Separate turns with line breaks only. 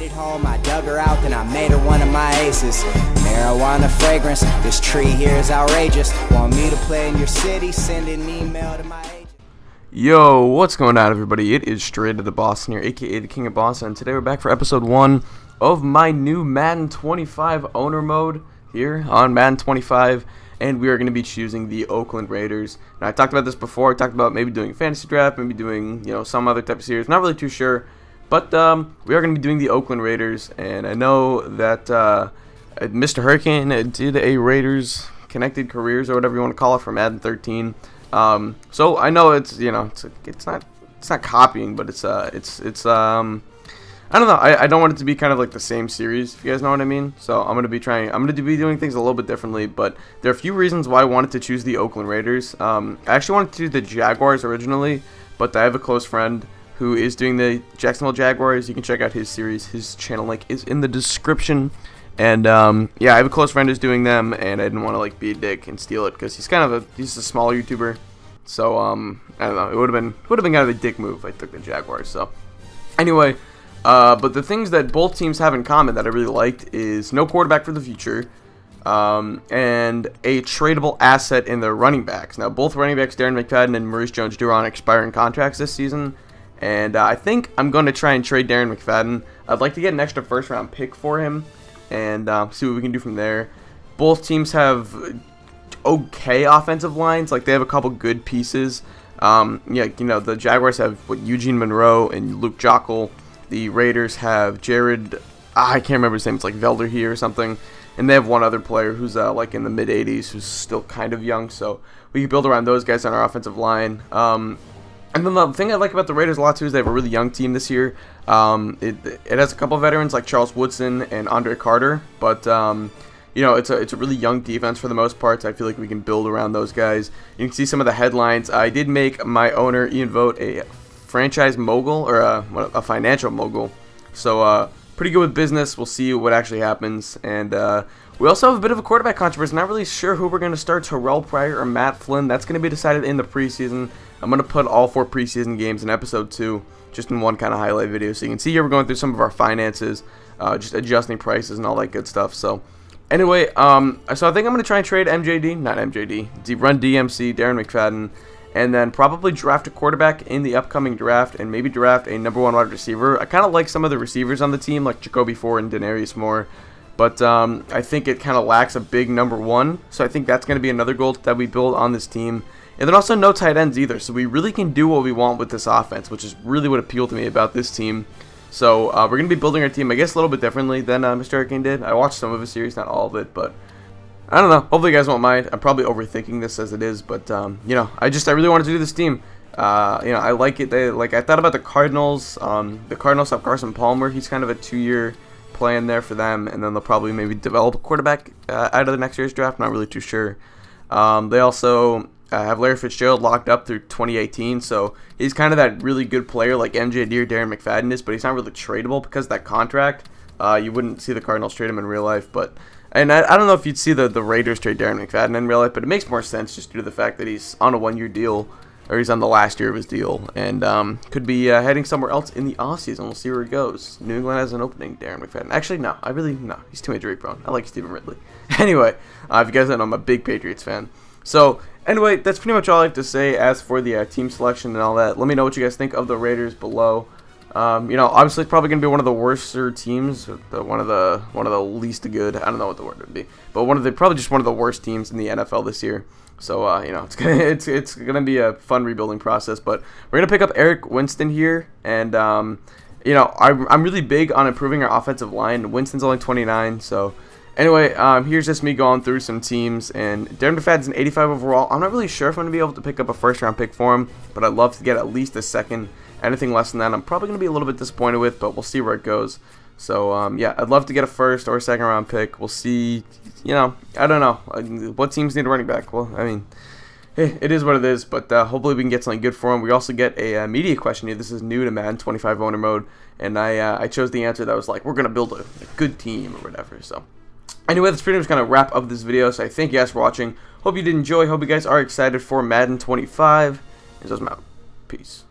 made it home, I dug her out, then I made her one of my aces. Marijuana fragrance, this tree here is outrageous. Want me to play in your city? Send an email to my agent.
Yo, what's going on, everybody? It is Straight to the Boston here, aka the King of Boston, and today we're back for episode 1 of my new Madden 25 owner mode here on Madden 25, and we are going to be choosing the Oakland Raiders. Now, I talked about this before. I talked about maybe doing a fantasy draft, maybe doing, some other type of series. Not really too sure, but we are going to be doing the Oakland Raiders, and I know that Mr. Hurricane did a Raiders Connected Careers or whatever you want to call it for Madden 13. So I know it's it's not copying, but it's I don't know. I don't want it to be kind of like the same series, if you guys know what I mean. So I'm gonna be doing things a little bit differently, but there are a few reasons why I wanted to choose the Oakland Raiders. I actually wanted to do the Jaguars originally, but I have a close friend who is doing the Jacksonville Jaguars. You can check out his series. His channel link is in the description. And yeah, I have a close friend who's doing them, and I didn't want to be a dick and steal it because he's a smaller YouTuber. So I don't know. It would have been kind of a dick move if I took the Jaguars. So anyway. But the things that both teams have in common that I really liked is no quarterback for the future, and a tradable asset in their running backs. Now, both running backs, Darren McFadden and Maurice Jones-Drew, are on expiring contracts this season, and I think I'm going to try and trade Darren McFadden. I'd like to get an extra first-round pick for him and see what we can do from there. Both teams have okay offensive lines. Like, they have a couple good pieces. Yeah, the Jaguars have Eugene Monroe and Luke Joeckel. The Raiders have Jared, I can't remember his name, it's like Velderhe or something. And they have one other player who's like in the mid-80s who's still kind of young. So we can build around those guys on our offensive line. And then the thing I like about the Raiders a lot too is they have a really young team this year. It has a couple of veterans like Charles Woodson and Andre Carter. But, it's a really young defense for the most part. So I feel like we can build around those guys. You can see some of the headlines. I did make my owner, Ian Vogt, a franchise mogul, or a financial mogul, so pretty good with business. We'll see what actually happens. And we also have a bit of a quarterback controversy. Not really sure who we're going to start, Terrell Pryor or Matt Flynn. That's going to be decided in the preseason. I'm going to put all 4 preseason games in episode 2 just in one kind of highlight video, so you can see here we're going through some of our finances, just adjusting prices and all that good stuff. So anyway, so I think I'm going to try and trade run DMC, Darren McFadden, and then probably draft a quarterback in the upcoming draft, and maybe draft a #1 wide receiver. I kind of like some of the receivers on the team, like Jacoby Ford and Denarius Moore, but I think it kind of lacks a big #1, so I think that's going to be another goal that we build on this team. And then also no tight ends either, so we really can do what we want with this offense, which is really what appealed to me about this team. So we're going to be building our team, I guess, a little bit differently than Mr. Hurricane did. I watched some of his series, not all of it, but I don't know. Hopefully you guys won't mind. I'm probably overthinking this as it is, but I really wanted to do this team. I like it. I thought about the Cardinals. The Cardinals have Carson Palmer. He's kind of a 2-year plan there for them, and then they'll probably maybe develop a quarterback out of the next year's draft. Not really too sure. They also have Larry Fitzgerald locked up through 2018, so he's kind of that really good player like MJD or Darren McFadden is, but he's not really tradable because of that contract. You wouldn't see the Cardinals trade him in real life, but. And I don't know if you'd see the Raiders trade Darren McFadden in real life, but it makes more sense just due to the fact that he's on a 1-year deal, or he's on the last year of his deal, and could be heading somewhere else in the offseason. We'll see where it goes. New England has an opening, Darren McFadden. Actually, no. He's too injury prone. I like Stephen Ridley. Anyway, if you guys don't know, I'm a big Patriots fan. So, anyway, that's pretty much all I have to say as for the team selection and all that. Let me know what you guys think of the Raiders below. Obviously probably going to be one of the worser teams, one of the least good, I don't know what the word would be, but probably just one of the worst teams in the NFL this year. So, it's gonna be a fun rebuilding process, but we're going to pick up Eric Winston here, and, I'm really big on improving our offensive line. Winston's only 29, so anyway, here's just me going through some teams, and Darren McFadden's an 85 overall. I'm not really sure if I'm going to be able to pick up a first-round pick for him, but I'd love to get at least a second. Anything less than that, I'm probably going to be a little bit disappointed with, but we'll see where it goes. So, yeah, I'd love to get a first or a second-round pick. We'll see, I don't know. What teams need a running back? Well, I mean, it is what it is, but hopefully we can get something good for him. We also get a media question here. This is new to Madden 25 owner mode, and I chose the answer that was like, we're going to build a good team or whatever. So, anyway, that's pretty much going to wrap up this video. So, I thank you guys for watching. Hope you did enjoy. Hope you guys are excited for Madden 25. And so, I'm out. Peace.